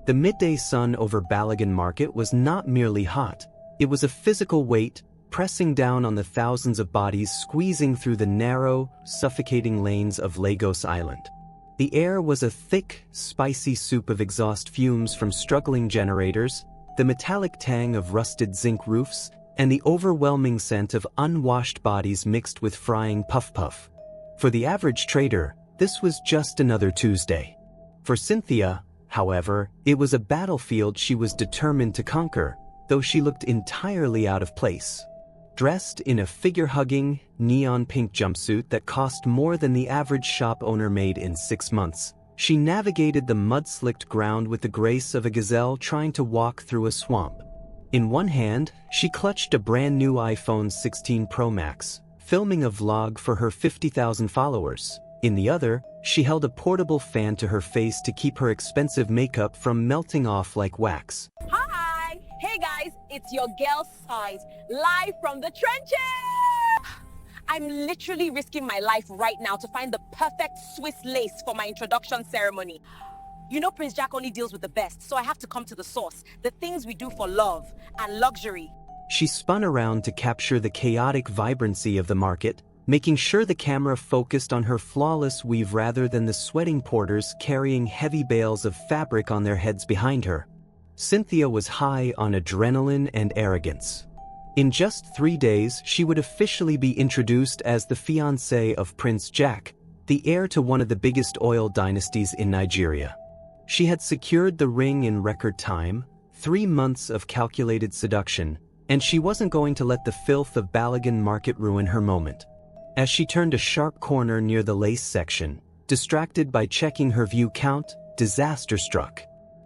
The midday sun over Balogun Market was not merely hot, it was a physical weight, pressing down on the thousands of bodies squeezing through the narrow, suffocating lanes of Lagos Island. The air was a thick, spicy soup of exhaust fumes from struggling generators, the metallic tang of rusted zinc roofs, and the overwhelming scent of unwashed bodies mixed with frying puff-puff. For the average trader, this was just another Tuesday. For Cynthia, however, it was a battlefield she was determined to conquer, though she looked entirely out of place. Dressed in a figure-hugging, neon-pink jumpsuit that cost more than the average shop owner made in 6 months, she navigated the mud-slicked ground with the grace of a gazelle trying to walk through a swamp. In one hand, she clutched a brand-new iPhone 16 Pro Max, filming a vlog for her 50,000 followers. In the other, she held a portable fan to her face to keep her expensive makeup from melting off like wax. Hi! Hey guys, it's your girl Size, live from the trenches! I'm literally risking my life right now to find the perfect Swiss lace for my introduction ceremony. You know Prince Jack only deals with the best, so I have to come to the source, the things we do for love and luxury. She spun around to capture the chaotic vibrancy of the market, making sure the camera focused on her flawless weave rather than the sweating porters carrying heavy bales of fabric on their heads behind her. Cynthia was high on adrenaline and arrogance. In just 3 days, she would officially be introduced as the fiancée of Prince Jack, the heir to one of the biggest oil dynasties in Nigeria. She had secured the ring in record time, 3 months of calculated seduction, and she wasn't going to let the filth of Balogun Market ruin her moment. As she turned a sharp corner near the lace section, distracted by checking her view count, disaster struck.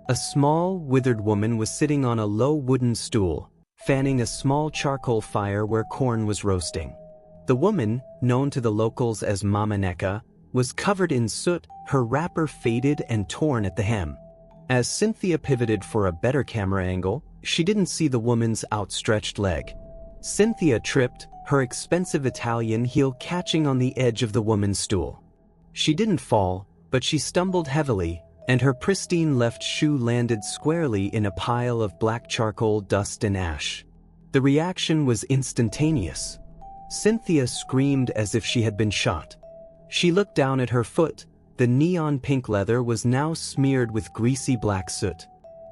A small, withered woman was sitting on a low wooden stool, fanning a small charcoal fire where corn was roasting. The woman, known to the locals as Mama Nneka, was covered in soot, her wrapper faded and torn at the hem. As Cynthia pivoted for a better camera angle, she didn't see the woman's outstretched leg. Cynthia tripped, her expensive Italian heel catching on the edge of the woman's stool. She didn't fall, but she stumbled heavily, and her pristine left shoe landed squarely in a pile of black charcoal dust and ash. The reaction was instantaneous. Cynthia screamed as if she had been shot. She looked down at her foot. The neon pink leather was now smeared with greasy black soot.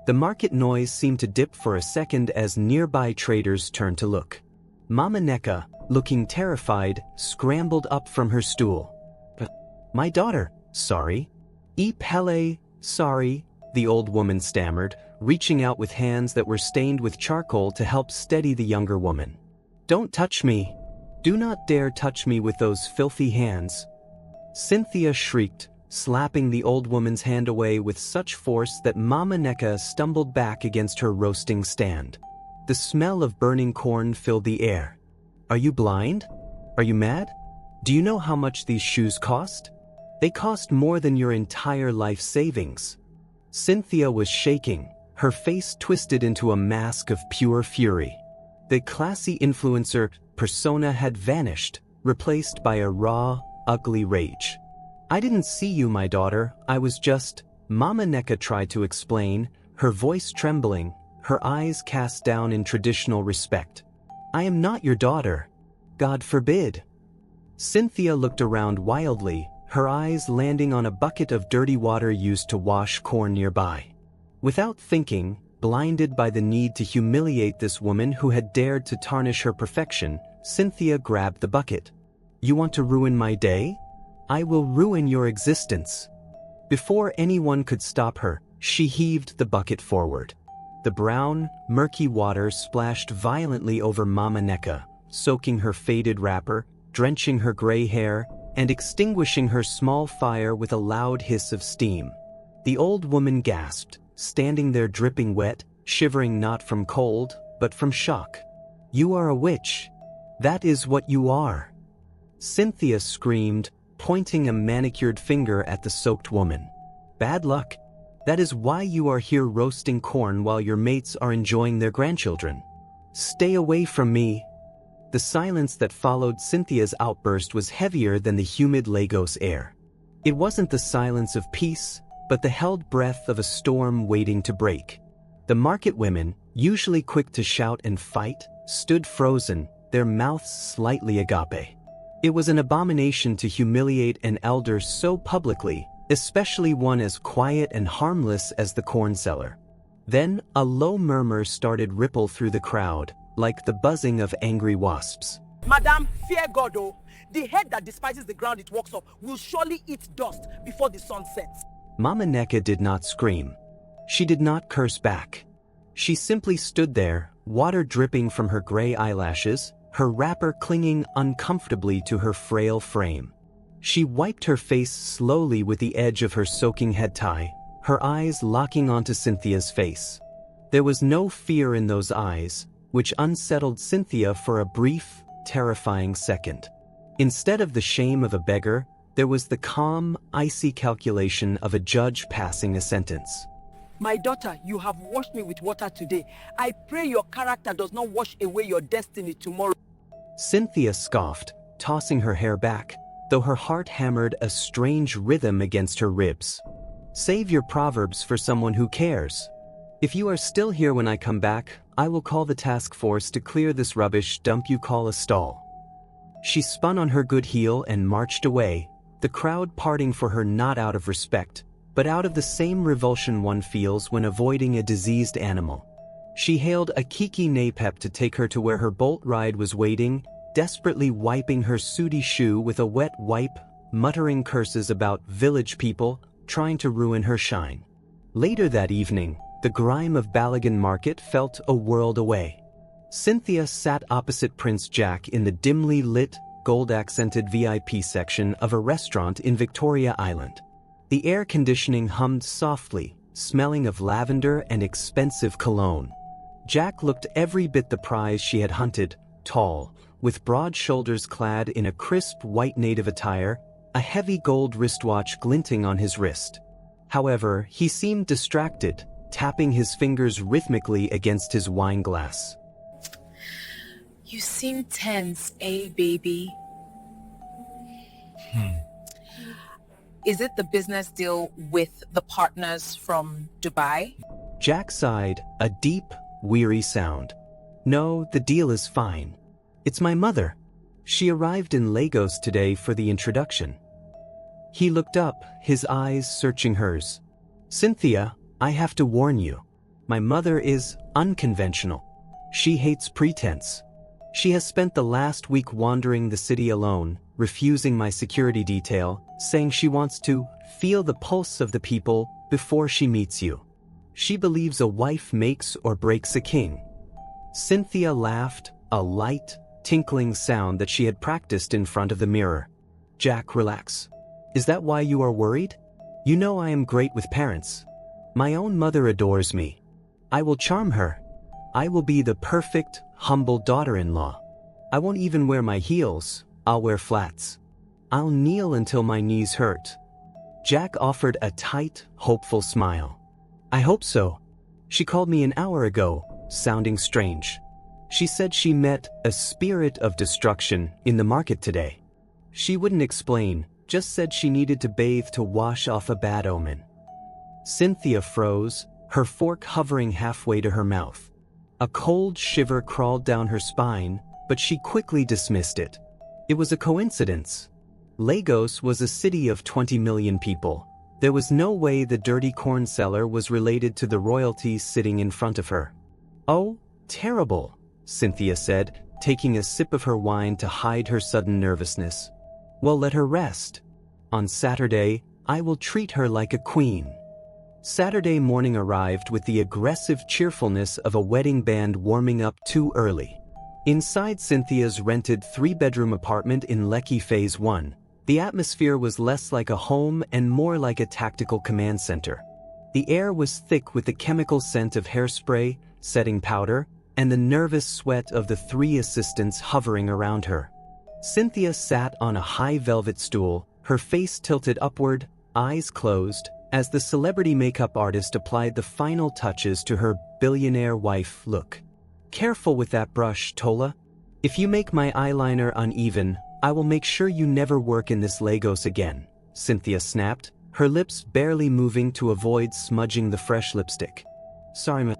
The market noise seemed to dip for a second as nearby traders turned to look. Mama Nneka, looking terrified, scrambled up from her stool. "My daughter, sorry. Pele, sorry," the old woman stammered, reaching out with hands that were stained with charcoal to help steady the younger woman. "Don't touch me. Do not dare touch me with those filthy hands." Cynthia shrieked, slapping the old woman's hand away with such force that Mama Nneka stumbled back against her roasting stand. The smell of burning corn filled the air. "Are you blind? Are you mad? Do you know how much these shoes cost? They cost more than your entire life savings." Cynthia was shaking, her face twisted into a mask of pure fury. The classy influencer persona had vanished, replaced by a raw, ugly rage. "I didn't see you, my daughter, I was just..." Mama Nneka tried to explain, her voice trembling, her eyes cast down in traditional respect. "I am not your daughter. God forbid." Cynthia looked around wildly, her eyes landing on a bucket of dirty water used to wash corn nearby. Without thinking, blinded by the need to humiliate this woman who had dared to tarnish her perfection, Cynthia grabbed the bucket. "You want to ruin my day? I will ruin your existence." Before anyone could stop her, she heaved the bucket forward. The brown, murky water splashed violently over Mama Nneka, soaking her faded wrapper, drenching her gray hair, and extinguishing her small fire with a loud hiss of steam. The old woman gasped, standing there dripping wet, shivering not from cold, but from shock. "You are a witch. That is what you are." Cynthia screamed, pointing a manicured finger at the soaked woman. "Bad luck. That is why you are here roasting corn while your mates are enjoying their grandchildren. Stay away from me." The silence that followed Cynthia's outburst was heavier than the humid Lagos air. It wasn't the silence of peace, but the held breath of a storm waiting to break. The market women, usually quick to shout and fight, stood frozen, their mouths slightly agape. It was an abomination to humiliate an elder so publicly, especially one as quiet and harmless as the corn seller. Then, a low murmur started ripple through the crowd, like the buzzing of angry wasps. Madam, fear God, oh. The head that despises the ground it walks up will surely eat dust before the sun sets. Mama Neka did not scream. She did not curse back. She simply stood there, water dripping from her gray eyelashes, her wrapper clinging uncomfortably to her frail frame. She wiped her face slowly with the edge of her soaking head tie, her eyes locking onto Cynthia's face. There was no fear in those eyes, which unsettled Cynthia for a brief, terrifying second. Instead of the shame of a beggar, there was the calm, icy calculation of a judge passing a sentence. My daughter, you have washed me with water today. I pray your character does not wash away your destiny tomorrow. Cynthia scoffed, tossing her hair back, though her heart hammered a strange rhythm against her ribs. Save your proverbs for someone who cares. If you are still here when I come back, I will call the task force to clear this rubbish dump you call a stall. She spun on her good heel and marched away, the crowd parting for her not out of respect, but out of the same revulsion one feels when avoiding a diseased animal. She hailed a Kiki Napep to take her to where her bolt ride was waiting, desperately wiping her sooty shoe with a wet wipe, muttering curses about village people trying to ruin her shine. Later that evening, the grime of Balagan Market felt a world away. Cynthia sat opposite Prince Jack in the dimly lit, gold-accented VIP section of a restaurant in Victoria Island. The air conditioning hummed softly, smelling of lavender and expensive cologne. Jack looked every bit the prize she had hunted, tall, with broad shoulders clad in a crisp white native attire, a heavy gold wristwatch glinting on his wrist. However, he seemed distracted, tapping his fingers rhythmically against his wine glass. You seem tense, eh, baby? Is it the business deal with the partners from Dubai? Jack sighed, a deep, weary sound. No, the deal is fine. It's my mother. She arrived in Lagos today for the introduction. He looked up, his eyes searching hers. Cynthia, I have to warn you. My mother is unconventional. She hates pretense. She has spent the last week wandering the city alone, refusing my security detail, saying she wants to feel the pulse of the people before she meets you. She believes a wife makes or breaks a king. Cynthia laughed, a light, tinkling sound that she had practiced in front of the mirror. Jack, relax. Is that why you are worried? You know I am great with parents. My own mother adores me. I will charm her. I will be the perfect, humble daughter-in-law. I won't even wear my heels, I'll wear flats. I'll kneel until my knees hurt. Jack offered a tight, hopeful smile. I hope so. She called me an hour ago, sounding strange. She said she met a spirit of destruction in the market today. She wouldn't explain, just said she needed to bathe to wash off a bad omen. Cynthia froze, her fork hovering halfway to her mouth. A cold shiver crawled down her spine, but she quickly dismissed it. It was a coincidence. Lagos was a city of 20 million people. There was no way the dirty corn seller was related to the royalties sitting in front of her. Oh, terrible, Cynthia said, taking a sip of her wine to hide her sudden nervousness. Well, let her rest. On Saturday, I will treat her like a queen. Saturday morning arrived with the aggressive cheerfulness of a wedding band warming up too early. Inside Cynthia's rented 3-bedroom apartment in Lekki Phase 1, the atmosphere was less like a home and more like a tactical command center. The air was thick with the chemical scent of hairspray, setting powder, and the nervous sweat of the 3 assistants hovering around her. Cynthia sat on a high velvet stool, her face tilted upward, eyes closed, as the celebrity makeup artist applied the final touches to her billionaire wife look. Careful with that brush, Tola. If you make my eyeliner uneven, I will make sure you never work in this Lagos again, Cynthia snapped, her lips barely moving to avoid smudging the fresh lipstick. "Sorry, ma.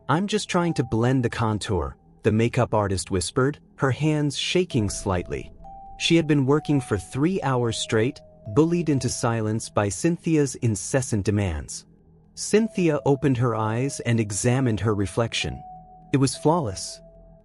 I'm just trying to blend the contour," the makeup artist whispered, her hands shaking slightly. She had been working for 3 hours straight, bullied into silence by Cynthia's incessant demands. Cynthia opened her eyes and examined her reflection. It was flawless.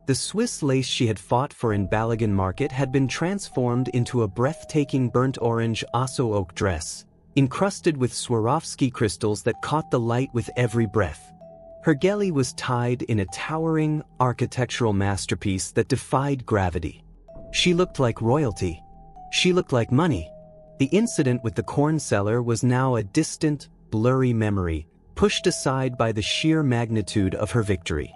The Swiss lace she had fought for in Balagan Market had been transformed into a breathtaking burnt orange osso oak dress, encrusted with Swarovski crystals that caught the light with every breath. Her geli was tied in a towering architectural masterpiece that defied gravity. She looked like royalty. She looked like money. The incident with the corn seller was now a distant, blurry memory, pushed aside by the sheer magnitude of her victory.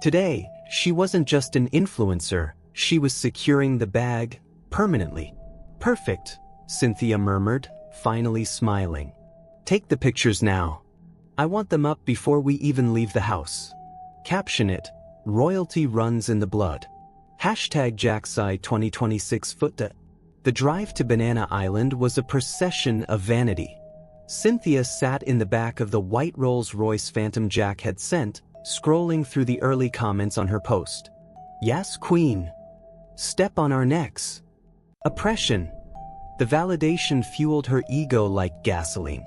Today, she wasn't just an influencer, she was securing the bag permanently. "Perfect," Cynthia murmured, finally smiling. "Take the pictures now. I want them up before we even leave the house. Caption it, 'Royalty runs in the blood.' #JackSci 2026 Footta. The drive to Banana Island was a procession of vanity. Cynthia sat in the back of the white Rolls-Royce Phantom Jack had sent, scrolling through the early comments on her post. "Yes, queen. Step on our necks. Oppression." The validation fueled her ego like gasoline.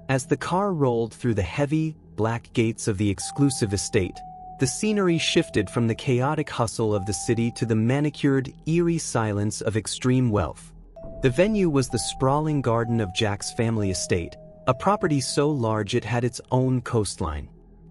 As the car rolled through the heavy, black gates of the exclusive estate, the scenery shifted from the chaotic hustle of the city to the manicured, eerie silence of extreme wealth. The venue was the sprawling garden of Jack's family estate, a property so large it had its own coastline.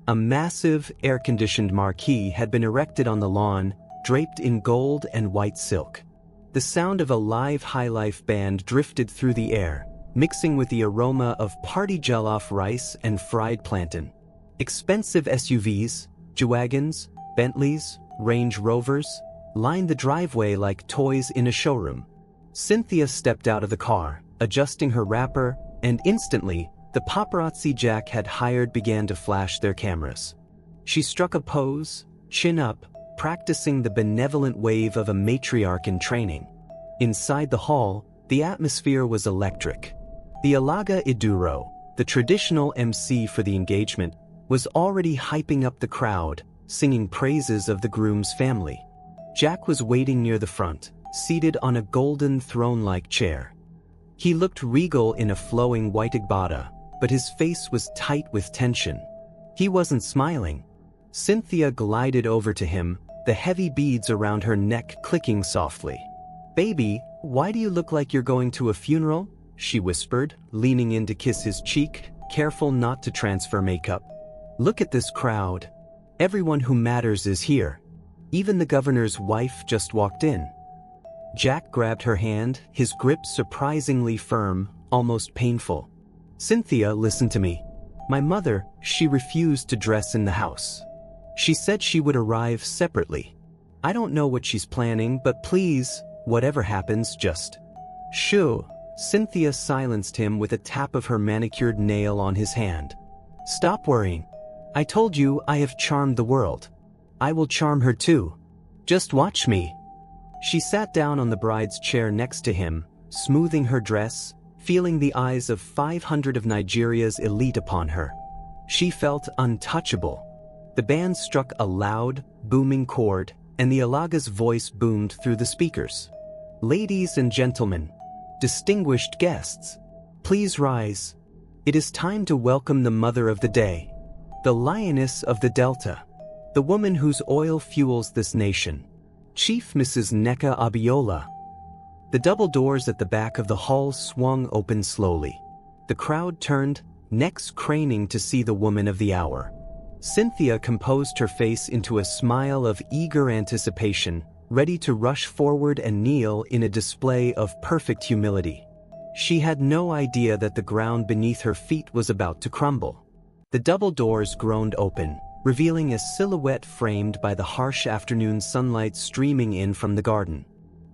A massive, air-conditioned marquee had been erected on the lawn, draped in gold and white silk. The sound of a live high-life band drifted through the air, mixing with the aroma of party jollof rice and fried plantain. Expensive SUVs, G-Wagons, Bentleys, Range Rovers, lined the driveway like toys in a showroom. Cynthia stepped out of the car, adjusting her wrapper, and instantly, the paparazzi Jack had hired began to flash their cameras. She struck a pose, chin up, practicing the benevolent wave of a matriarch in training. Inside the hall, the atmosphere was electric. The Alaga Iduro, the traditional MC for the engagement, was already hyping up the crowd, singing praises of the groom's family. Jack was waiting near the front, seated on a golden throne-like chair. He looked regal in a flowing white agbada, but his face was tight with tension. He wasn't smiling. Cynthia glided over to him, the heavy beads around her neck clicking softly. "Baby, why do you look like you're going to a funeral?" she whispered, leaning in to kiss his cheek, careful not to transfer makeup. "Look at this crowd. Everyone who matters is here. Even the governor's wife just walked in." Jack grabbed her hand, his grip surprisingly firm, almost painful. "Cynthia, listen to me. My mother, she refused to dress in the house. She said she would arrive separately. I don't know what she's planning, but please, whatever happens, just..." "Shoo." Cynthia silenced him with a tap of her manicured nail on his hand. "Stop worrying. I told you I have charmed the world. I will charm her too. Just watch me." She sat down on the bride's chair next to him, smoothing her dress, feeling the eyes of 500 of Nigeria's elite upon her. She felt untouchable. The band struck a loud, booming chord, and the Alaga's voice boomed through the speakers. "Ladies and gentlemen, distinguished guests, please rise. It is time to welcome the mother of the day, the lioness of the Delta, the woman whose oil fuels this nation, Chief Mrs. Nneka Abiola." The double doors at the back of the hall swung open slowly. The crowd turned, necks craning to see the woman of the hour. Cynthia composed her face into a smile of eager anticipation, ready to rush forward and kneel in a display of perfect humility. She had no idea that the ground beneath her feet was about to crumble. The double doors groaned open, revealing a silhouette framed by the harsh afternoon sunlight streaming in from the garden.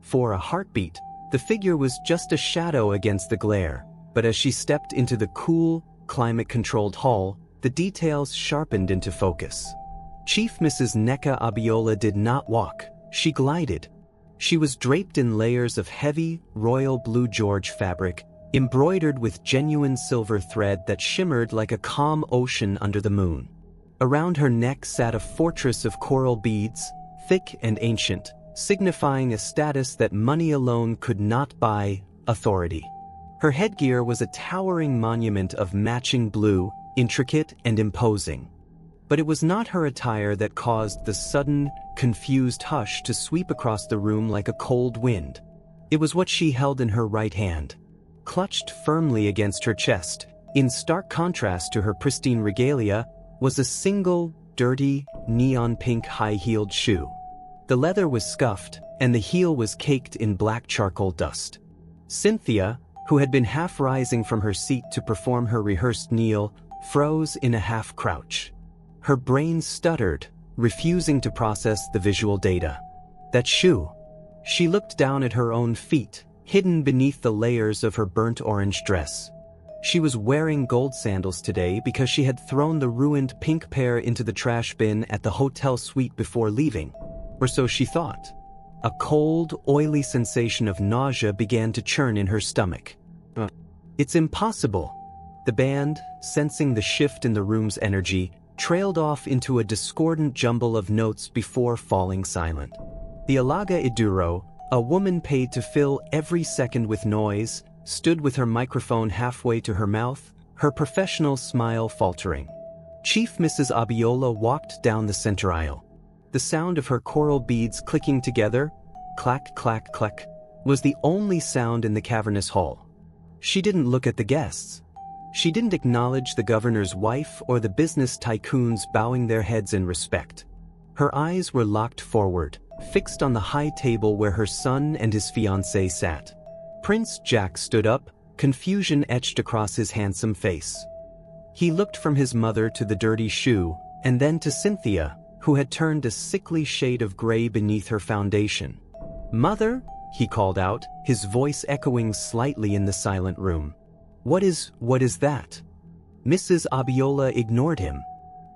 For a heartbeat, the figure was just a shadow against the glare, but as she stepped into the cool, climate-controlled hall, the details sharpened into focus. Chief Mrs. Nneka Abiola did not walk, she glided. She was draped in layers of heavy, royal blue George fabric, embroidered with genuine silver thread that shimmered like a calm ocean under the moon. Around her neck sat a fortress of coral beads, thick and ancient, signifying a status that money alone could not buy: authority. Her headgear was a towering monument of matching blue, intricate and imposing. But it was not her attire that caused the sudden, confused hush to sweep across the room like a cold wind. It was what she held in her right hand, clutched firmly against her chest. In stark contrast to her pristine regalia was a single, dirty, neon pink high-heeled shoe. The leather was scuffed, and the heel was caked in black charcoal dust. Cynthia, who had been half rising from her seat to perform her rehearsed kneel, froze in a half-crouch. Her brain stuttered, refusing to process the visual data. That shoe. She looked down at her own feet, hidden beneath the layers of her burnt orange dress. She was wearing gold sandals today because she had thrown the ruined pink pair into the trash bin at the hotel suite before leaving, or so she thought. A cold, oily sensation of nausea began to churn in her stomach. It's impossible. The band, sensing the shift in the room's energy, trailed off into a discordant jumble of notes before falling silent. The Alaga Iduro, a woman paid to fill every second with noise, stood with her microphone halfway to her mouth, her professional smile faltering. Chief Mrs. Abiola walked down the center aisle. The sound of her coral beads clicking together, clack, clack, clack, was the only sound in the cavernous hall. She didn't look at the guests. She didn't acknowledge the governor's wife or the business tycoons bowing their heads in respect. Her eyes were locked forward, fixed on the high table where her son and his fiancée sat. Prince Jack stood up, confusion etched across his handsome face. He looked from his mother to the dirty shoe, and then to Cynthia, who had turned a sickly shade of gray beneath her foundation. "Mother," he called out, his voice echoing slightly in the silent room. What is that?" Mrs. Abiola ignored him.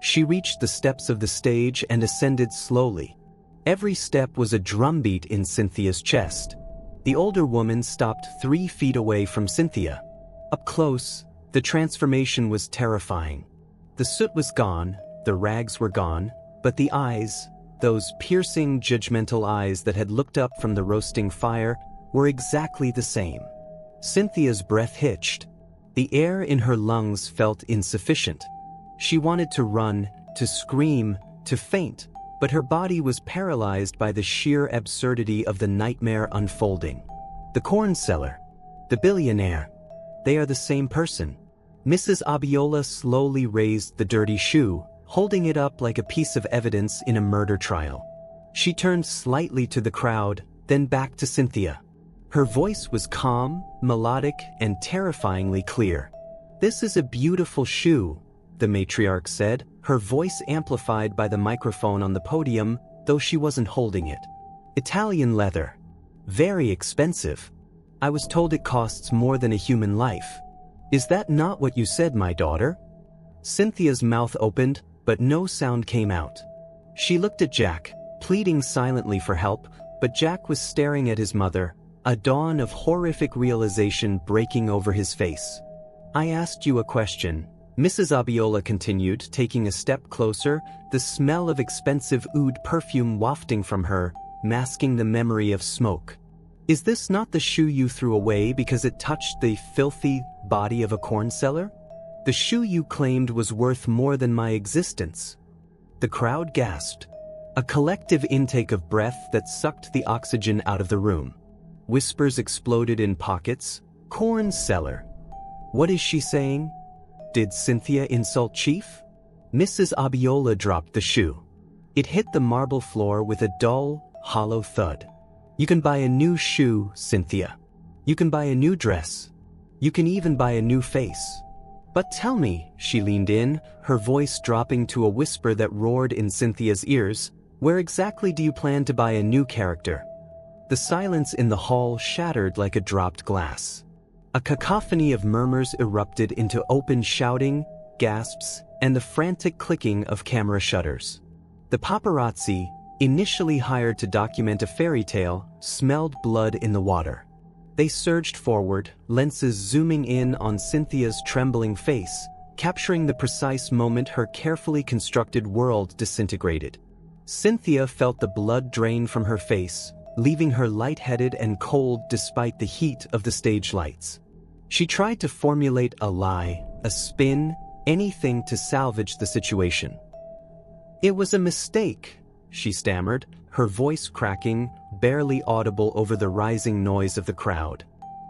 She reached the steps of the stage and ascended slowly. Every step was a drumbeat in Cynthia's chest. The older woman stopped 3 feet away from Cynthia. Up close, the transformation was terrifying. The soot was gone, the rags were gone, but the eyes, those piercing, judgmental eyes that had looked up from the roasting fire, were exactly the same. Cynthia's breath hitched. The air in her lungs felt insufficient. She wanted to run, to scream, to faint, but her body was paralyzed by the sheer absurdity of the nightmare unfolding. The corn seller, the billionaire, they are the same person. Mrs. Abiola slowly raised the dirty shoe, holding it up like a piece of evidence in a murder trial. She turned slightly to the crowd, then back to Cynthia. Her voice was calm, melodic, and terrifyingly clear. "This is a beautiful shoe," the matriarch said, her voice amplified by the microphone on the podium, though she wasn't holding it. "Italian leather. Very expensive. I was told it costs more than a human life. Is that not what you said, my daughter?" Cynthia's mouth opened, but no sound came out. She looked at Jack, pleading silently for help, but Jack was staring at his mother, a dawn of horrific realization breaking over his face. "I asked you a question," Mrs. Abiola continued, taking a step closer, the smell of expensive oud perfume wafting from her, masking the memory of smoke. "Is this not the shoe you threw away because it touched the filthy body of a corn seller? The shoe you claimed was worth more than my existence." The crowd gasped. A collective intake of breath that sucked the oxygen out of the room. Whispers exploded in pockets. "Corn seller. What is she saying? Did Cynthia insult Chief?" Mrs. Abiola dropped the shoe. It hit the marble floor with a dull, hollow thud. "You can buy a new shoe, Cynthia. You can buy a new dress. You can even buy a new face. But tell me," she leaned in, her voice dropping to a whisper that roared in Cynthia's ears, "where exactly do you plan to buy a new character?" The silence in the hall shattered like a dropped glass. A cacophony of murmurs erupted into open shouting, gasps, and the frantic clicking of camera shutters. The paparazzi, initially hired to document a fairy tale, smelled blood in the water. They surged forward, lenses zooming in on Cynthia's trembling face, capturing the precise moment her carefully constructed world disintegrated. Cynthia felt the blood drain from her face, leaving her lightheaded and cold despite the heat of the stage lights. She tried to formulate a lie, a spin, anything to salvage the situation. "It was a mistake," she stammered, her voice cracking, barely audible over the rising noise of the crowd.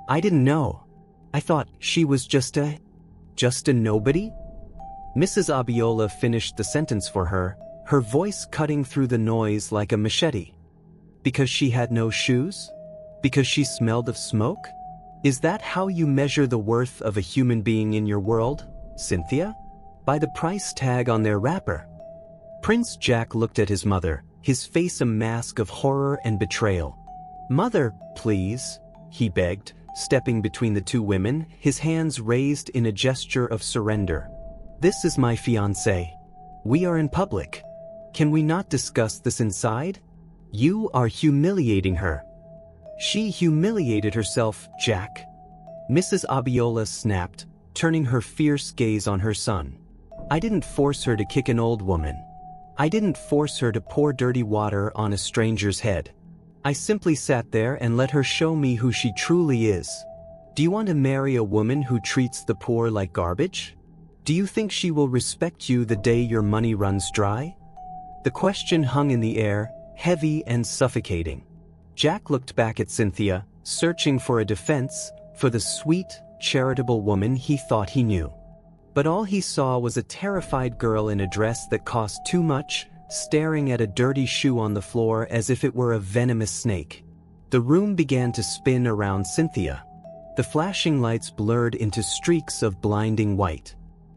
"I didn't know. I thought she was just a nobody?" Mrs. Abiola finished the sentence for her, her voice cutting through the noise like a machete. "Because she had no shoes? Because she smelled of smoke? Is that how you measure the worth of a human being in your world, Cynthia? By the price tag on their wrapper?" Prince Jack looked at his mother, his face a mask of horror and betrayal. "Mother, please," he begged, stepping between the two women, his hands raised in a gesture of surrender. "This is my fiancé. We are in public. Can we not discuss this inside? You are humiliating her." "She humiliated herself, Jack," Mrs. Abiola snapped, turning her fierce gaze on her son. "I didn't force her to kick an old woman. I didn't force her to pour dirty water on a stranger's head. I simply sat there and let her show me who she truly is. Do you want to marry a woman who treats the poor like garbage? Do you think she will respect you the day your money runs dry?" The question hung in the air, heavy and suffocating. Jack looked back at Cynthia, searching for a defense, for the sweet, charitable woman he thought he knew. But all he saw was a terrified girl in a dress that cost too much, staring at a dirty shoe on the floor as if it were a venomous snake. The room began to spin around Cynthia. The flashing lights blurred into streaks of blinding white.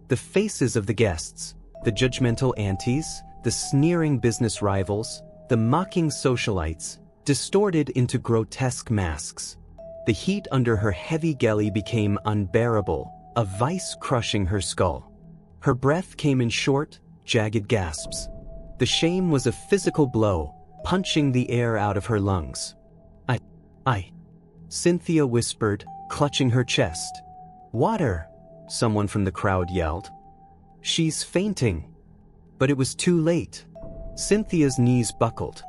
The faces of the guests, the judgmental aunties, the sneering business rivals, the mocking socialites, distorted into grotesque masks. The heat under her heavy galley became unbearable, a vice crushing her skull. Her breath came in short, jagged gasps. The shame was a physical blow, punching the air out of her lungs. I, Cynthia whispered, clutching her chest. "Water," someone from the crowd yelled. "She's fainting." But it was too late. Cynthia's knees buckled.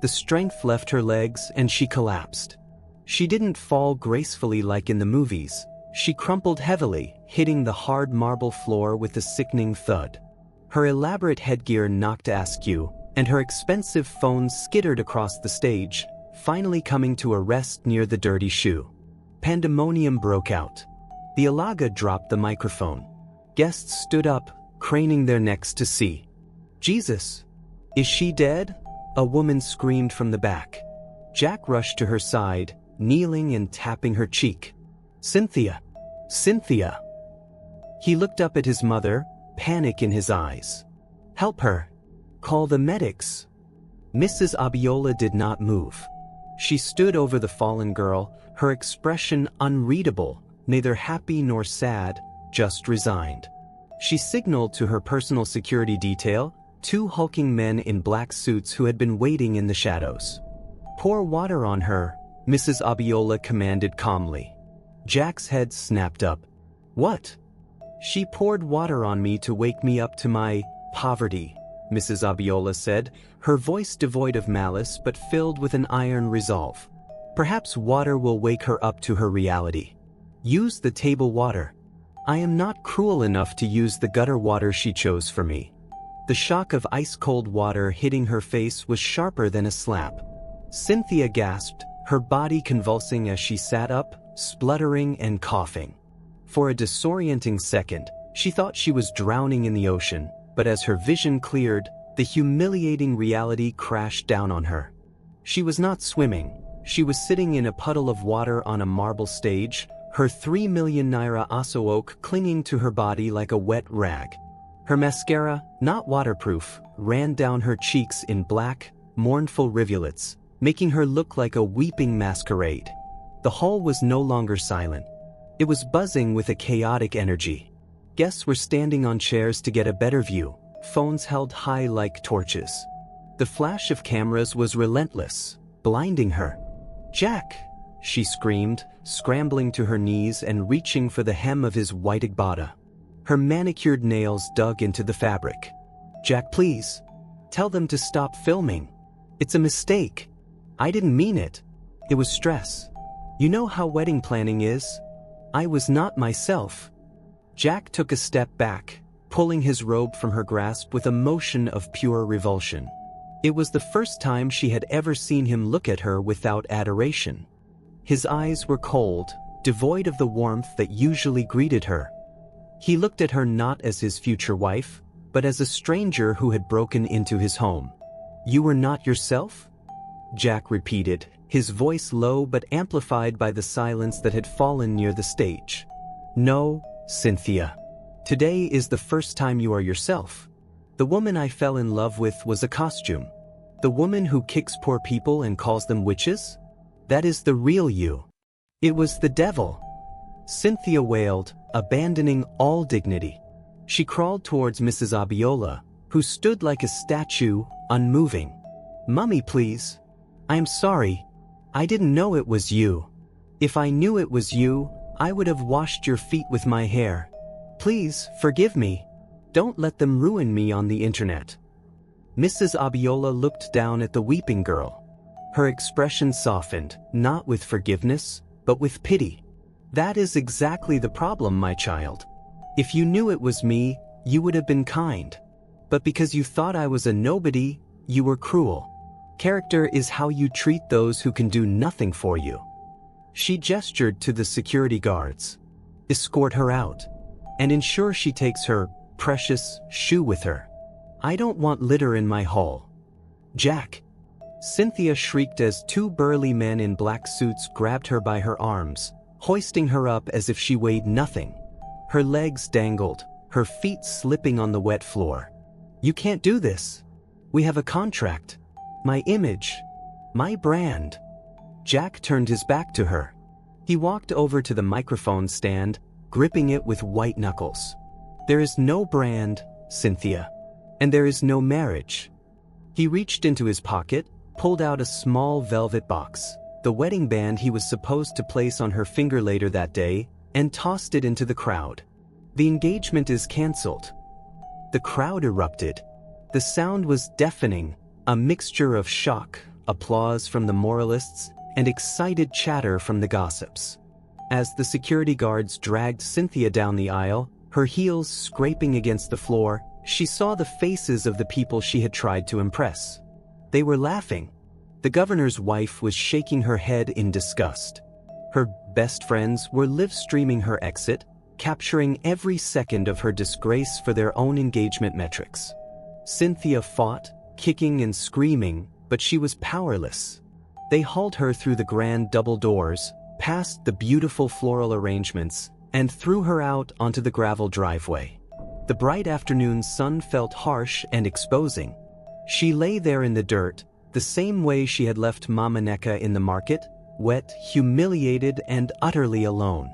The strength left her legs and she collapsed. She didn't fall gracefully like in the movies. She crumpled heavily, hitting the hard marble floor with a sickening thud. Her elaborate headgear knocked askew, and her expensive phone skittered across the stage, finally coming to a rest near the dirty shoe. Pandemonium broke out. The Alaga dropped the microphone. Guests stood up, craning their necks to see. "Jesus! Is she dead?" a woman screamed from the back. Jack rushed to her side, kneeling and tapping her cheek. "Cynthia! Cynthia!" He looked up at his mother, panic in his eyes. "Help her! Call the medics!" Mrs. Abiola did not move. She stood over the fallen girl, her expression unreadable, neither happy nor sad, just resigned. She signaled to her personal security detail, two hulking men in black suits who had been waiting in the shadows. "Pour water on her," Mrs. Abiola commanded calmly. Jack's head snapped up. "What?" "She poured water on me to wake me up to my poverty," Mrs. Abiola said, her voice devoid of malice but filled with an iron resolve. "Perhaps water will wake her up to her reality. Use the table water. I am not cruel enough to use the gutter water she chose for me." The shock of ice-cold water hitting her face was sharper than a slap. Cynthia gasped, her body convulsing as she sat up, spluttering and coughing. For a disorienting second, she thought she was drowning in the ocean, but as her vision cleared, the humiliating reality crashed down on her. She was not swimming. She was sitting in a puddle of water on a marble stage, her 3 million naira aso oak clinging to her body like a wet rag. Her mascara, not waterproof, ran down her cheeks in black, mournful rivulets, making her look like a weeping masquerade. The hall was no longer silent. It was buzzing with a chaotic energy. Guests were standing on chairs to get a better view, phones held high like torches. The flash of cameras was relentless, blinding her. "Jack!" she screamed, scrambling to her knees and reaching for the hem of his white agbada. Her manicured nails dug into the fabric. "Jack, please. Tell them to stop filming. It's a mistake. I didn't mean it. It was stress. You know how wedding planning is? I was not myself." Jack took a step back, pulling his robe from her grasp with a motion of pure revulsion. It was the first time she had ever seen him look at her without adoration. His eyes were cold, devoid of the warmth that usually greeted her. He looked at her not as his future wife, but as a stranger who had broken into his home. "You were not yourself?" Jack repeated, his voice low but amplified by the silence that had fallen near the stage. "No, Cynthia. Today is the first time you are yourself. The woman I fell in love with was a costume. The woman who kicks poor people and calls them witches? That is the real you. It was the devil." Cynthia wailed, abandoning all dignity. She crawled towards Mrs. Abiola, who stood like a statue, unmoving. "Mummy, please. I'm sorry. I didn't know it was you. If I knew it was you, I would have washed your feet with my hair. Please, forgive me. Don't let them ruin me on the internet." Mrs. Abiola looked down at the weeping girl. Her expression softened, not with forgiveness, but with pity. "That is exactly the problem, my child. If you knew it was me, you would have been kind. But because you thought I was a nobody, you were cruel. Character is how you treat those who can do nothing for you." She gestured to the security guards. "Escort her out. And ensure she takes her precious shoe with her. I don't want litter in my hall." "Jack!" Cynthia shrieked as two burly men in black suits grabbed her by her arms, hoisting her up as if she weighed nothing. Her legs dangled, her feet slipping on the wet floor. "You can't do this. We have a contract. My image. My brand." Jack turned his back to her. He walked over to the microphone stand, gripping it with white knuckles. "There is no brand, Cynthia. And there is no marriage." He reached into his pocket, pulled out a small velvet box, the wedding band he was supposed to place on her finger later that day, and tossed it into the crowd. "The engagement is cancelled." The crowd erupted. The sound was deafening, a mixture of shock, applause from the moralists, and excited chatter from the gossips. As the security guards dragged Cynthia down the aisle, her heels scraping against the floor, she saw the faces of the people she had tried to impress. They were laughing. The governor's wife was shaking her head in disgust. Her best friends were live-streaming her exit, capturing every second of her disgrace for their own engagement metrics. Cynthia fought, kicking and screaming, but she was powerless. They hauled her through the grand double doors, past the beautiful floral arrangements, and threw her out onto the gravel driveway. The bright afternoon sun felt harsh and exposing. She lay there in the dirt, the same way she had left Mama Neka in the market, wet, humiliated, and utterly alone.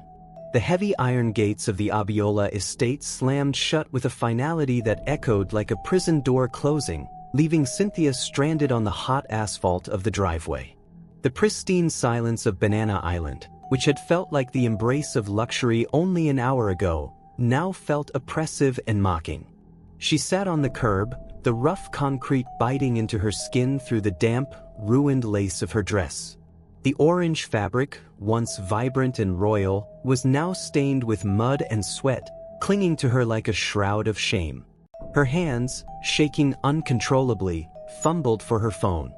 The heavy iron gates of the Abiola estate slammed shut with a finality that echoed like a prison door closing, leaving Cynthia stranded on the hot asphalt of the driveway. The pristine silence of Banana Island, which had felt like the embrace of luxury only an hour ago, now felt oppressive and mocking. She sat on the curb, the rough concrete biting into her skin through the damp, ruined lace of her dress. The orange fabric, once vibrant and royal, was now stained with mud and sweat, clinging to her like a shroud of shame. Her hands, shaking uncontrollably, fumbled for her phone.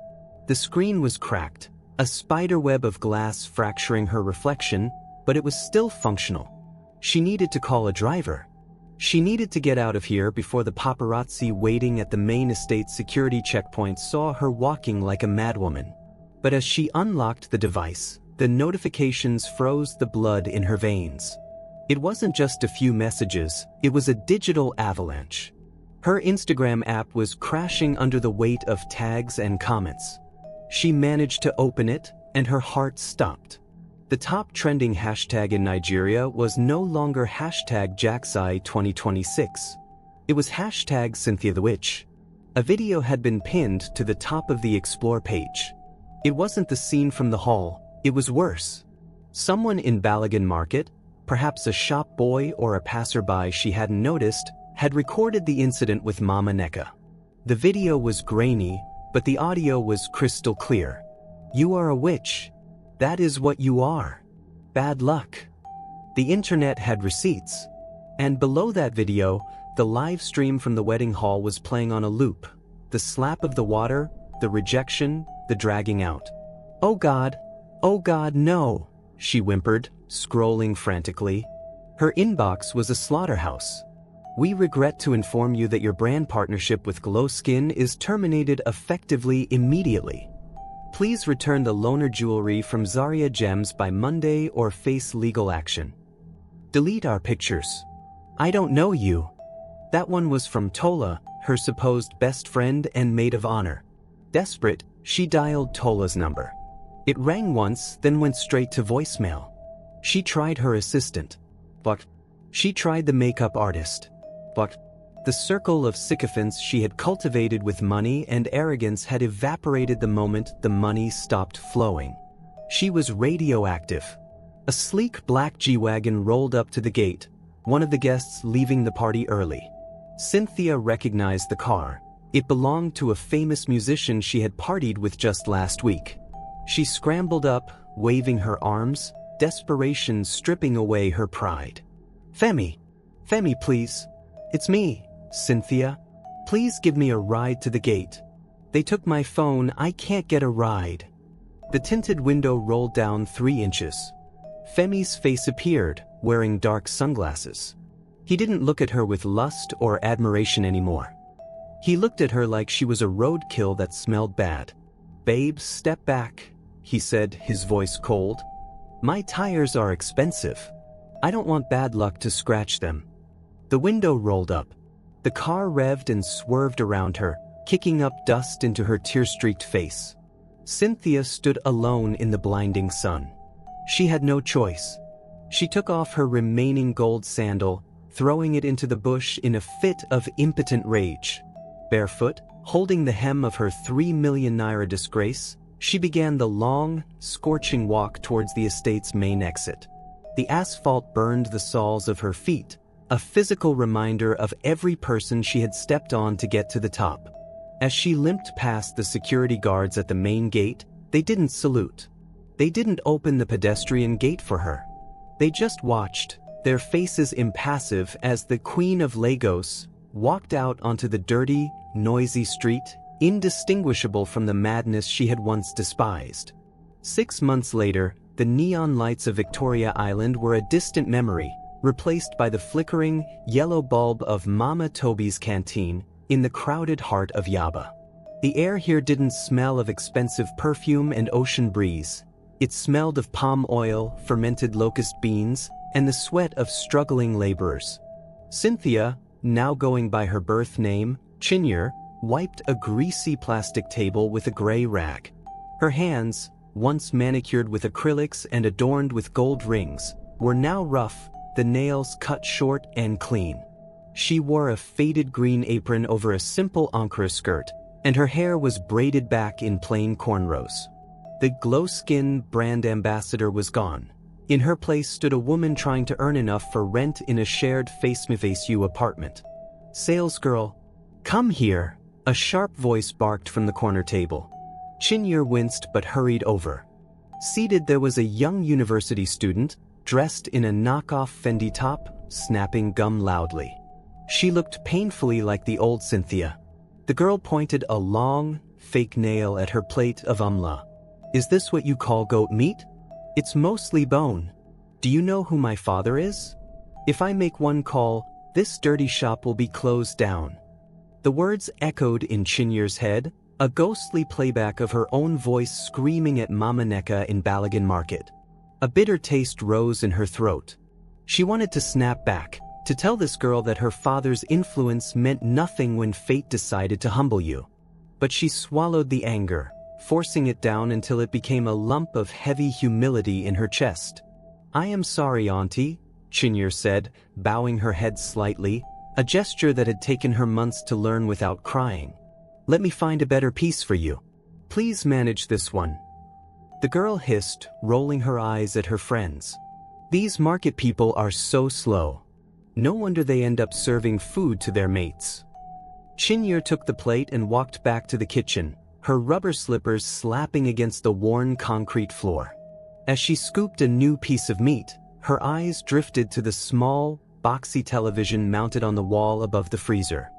The screen was cracked, a spiderweb of glass fracturing her reflection, but it was still functional. She needed to call a driver. She needed to get out of here before the paparazzi waiting at the main estate security checkpoint saw her walking like a madwoman. But as she unlocked the device, the notifications froze the blood in her veins. It wasn't just a few messages, it was a digital avalanche. Her Instagram app was crashing under the weight of tags and comments. She managed to open it, and her heart stopped. The top trending hashtag in Nigeria was no longer hashtag Jacksai 2026. It was hashtag Cynthia the Witch. A video had been pinned to the top of the Explore page. It wasn't the scene from the hall, It was worse. Someone in Balagan Market, perhaps a shop boy or a passerby she hadn't noticed, had recorded the incident with Mama Neka. The video was grainy, but the audio was crystal clear. "You are a witch. That is what you are. Bad luck." The internet had receipts. And below that video, the live stream from the wedding hall was playing on a loop. The slap of the water, the rejection, the dragging out. Oh God, no," she whimpered, scrolling frantically. Her inbox was a slaughterhouse. "We regret to inform you that your brand partnership with Glow Skin is terminated effectively immediately. Please return the loaner jewelry from Zaria Gems by Monday or face legal action. Delete our pictures. I don't know you." That one was from Tola, her supposed best friend and maid of honor. Desperate, she dialed Tola's number. It rang once, then went straight to voicemail. She tried her assistant. But she tried the makeup artist. But the circle of sycophants she had cultivated with money and arrogance had evaporated the moment the money stopped flowing. She was radioactive. A sleek black G-Wagon rolled up to the gate, one of the guests leaving the party early. Cynthia recognized the car. It belonged to a famous musician she had partied with just last week. She scrambled up, waving her arms, desperation stripping away her pride. Femi, please. It's me, Cynthia. Please give me a ride to the gate. They took my phone, I can't get a ride." The tinted window rolled down 3 inches. Femi's face appeared, wearing dark sunglasses. He didn't look at her with lust or admiration anymore. He looked at her like she was a roadkill that smelled bad. "Babe, step back," he said, his voice cold. "My tires are expensive. I don't want bad luck to scratch them." The window rolled up. The car revved and swerved around her, kicking up dust into her tear-streaked face. Cynthia stood alone in the blinding sun. She had no choice. She took off her remaining gold sandal, throwing it into the bush in a fit of impotent rage. Barefoot, holding the hem of her 3 million naira disgrace, she began the long, scorching walk towards the estate's main exit. The asphalt burned the soles of her feet, a physical reminder of every person she had stepped on to get to the top. As she limped past the security guards at the main gate, they didn't salute. They didn't open the pedestrian gate for her. They just watched, their faces impassive as the Queen of Lagos walked out onto the dirty, noisy street, indistinguishable from the madness she had once despised. 6 months later, the neon lights of Victoria Island were a distant memory, replaced by the flickering, yellow bulb of Mama Toby's canteen in the crowded heart of Yaba. The air here didn't smell of expensive perfume and ocean breeze. It smelled of palm oil, fermented locust beans, and the sweat of struggling laborers. Cynthia, now going by her birth name, Chinyere, wiped a greasy plastic table with a gray rag. Her hands, once manicured with acrylics and adorned with gold rings, were now rough, the nails cut short and clean. She wore a faded green apron over a simple Ankara skirt, and her hair was braided back in plain cornrows. The Glow Skin brand ambassador was gone. In her place stood a woman trying to earn enough for rent in a shared face-me-face-you apartment. "Salesgirl, come here," a sharp voice barked from the corner table. Chinyere winced but hurried over. Seated there was a young university student, dressed in a knockoff Fendi top, snapping gum loudly. She looked painfully like the old Cynthia. The girl pointed a long, fake nail at her plate of umla. "Is this what you call goat meat? It's mostly bone. Do you know who my father is? If I make one call, this dirty shop will be closed down." The words echoed in Chinyere's head, a ghostly playback of her own voice screaming at Mama Neka in Balagan Market. A bitter taste rose in her throat. She wanted to snap back, to tell this girl that her father's influence meant nothing when fate decided to humble you. But she swallowed the anger, forcing it down until it became a lump of heavy humility in her chest. "I am sorry, Auntie," Chinyere said, bowing her head slightly, a gesture that had taken her months to learn without crying. "Let me find a better piece for you. Please manage this one." The girl hissed, rolling her eyes at her friends. These market people are so slow. No wonder they end up serving food to their mates. Chinyere took the plate and walked back to the kitchen, her rubber slippers slapping against the worn concrete floor. As she scooped a new piece of meat, her eyes drifted to the small, boxy television mounted on the wall above the freezer.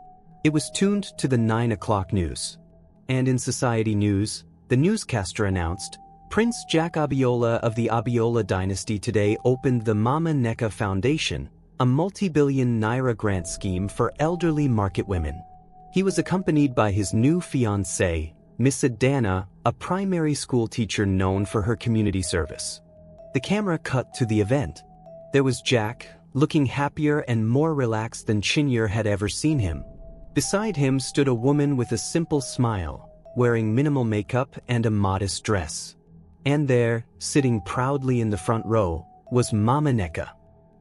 It was tuned to the 9 o'clock news. And in society news, the newscaster announced, Prince Jack Abiola of the Abiola dynasty today opened the Mama Nneka Foundation, a multi-billion naira grant scheme for elderly market women. He was accompanied by his new fiancée, Miss Adana, a primary school teacher known for her community service. The camera cut to the event. There was Jack, looking happier and more relaxed than Chinyere had ever seen him. Beside him stood a woman with a simple smile, wearing minimal makeup and a modest dress. And there, sitting proudly in the front row, was Mama Nneka.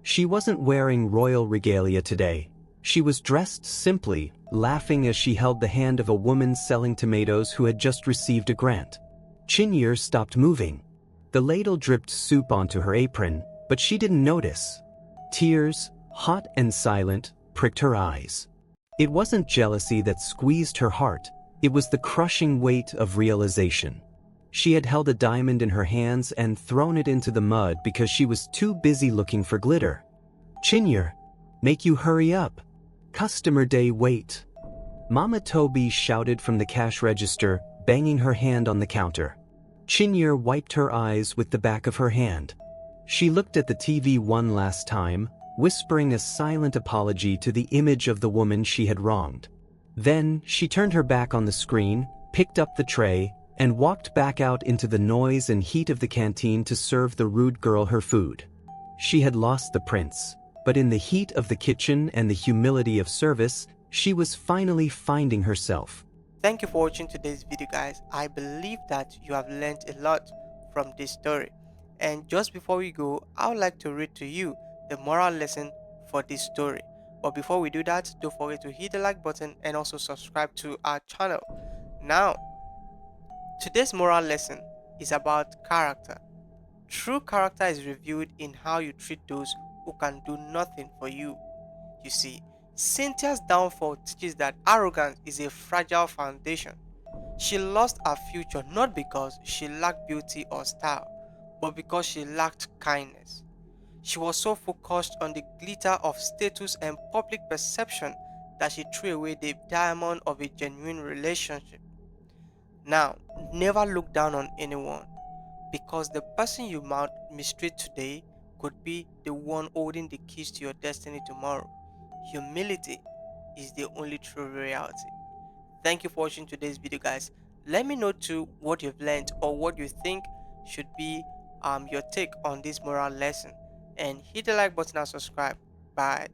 She wasn't wearing royal regalia today. She was dressed simply, laughing as she held the hand of a woman selling tomatoes who had just received a grant. Chinyere stopped moving. The ladle dripped soup onto her apron, but she didn't notice. Tears, hot and silent, pricked her eyes. It wasn't jealousy that squeezed her heart, it was the crushing weight of realization. She had held a diamond in her hands and thrown it into the mud because she was too busy looking for glitter. Chinyere, make you hurry up. Customer day wait. Mama Toby shouted from the cash register, banging her hand on the counter. Chinyere wiped her eyes with the back of her hand. She looked at the TV one last time, whispering a silent apology to the image of the woman she had wronged. Then, she turned her back on the screen, picked up the tray, and walked back out into the noise and heat of the canteen to serve the rude girl her food. She had lost the prince, but in the heat of the kitchen and the humility of service, she was finally finding herself. Thank you for watching today's video, guys. I believe that you have learned a lot from this story. And just before we go, I would like to read to you the moral lesson for this story. But before we do that, don't forget to hit the like button and also subscribe to our channel. Now, today's moral lesson is about character. True character is revealed in how you treat those who can do nothing for you. You see, Cynthia's downfall teaches that arrogance is a fragile foundation. She lost her future not because she lacked beauty or style, but because she lacked kindness. She was so focused on the glitter of status and public perception that she threw away the diamond of a genuine relationship. Now, never look down on anyone, because the person you mistreat today could be the one holding the keys to your destiny tomorrow. Humility is the only true reality. Thank you for watching today's video, guys. Let me know too what you've learned or what you think should be your take on this moral lesson, and hit the like button and subscribe. Bye.